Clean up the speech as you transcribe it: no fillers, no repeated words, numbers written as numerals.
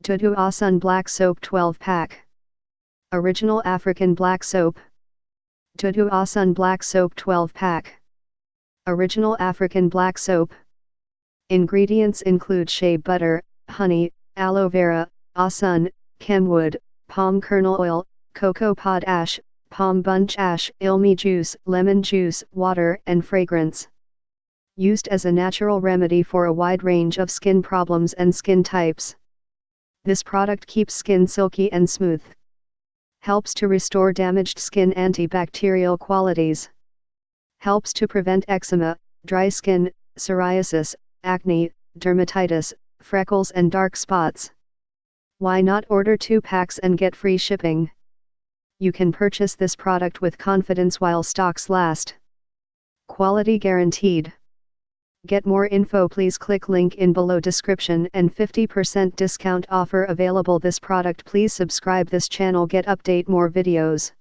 Dudu Osun Black Soap 12-pack. Original African Black Soap. Dudu Osun Black Soap 12-pack. Original African Black Soap. Ingredients include shea butter, honey, aloe vera, osun, camwood, palm kernel oil, cocoa pod ash, palm bunch ash, ilme juice, lemon juice, water and fragrance. Used as a natural remedy for a wide range of skin problems and skin types. This product keeps skin silky and smooth. Helps to restore damaged skin antibacterial qualities. Helps to prevent eczema, dry skin, psoriasis, acne, dermatitis, freckles and dark spots. Why not order 2 packs and get free shipping? You can purchase this product with confidence while stocks last. Quality guaranteed. Get more info, please click link in below description and 50% discount offer available. This product, please subscribe this channel, get update more videos.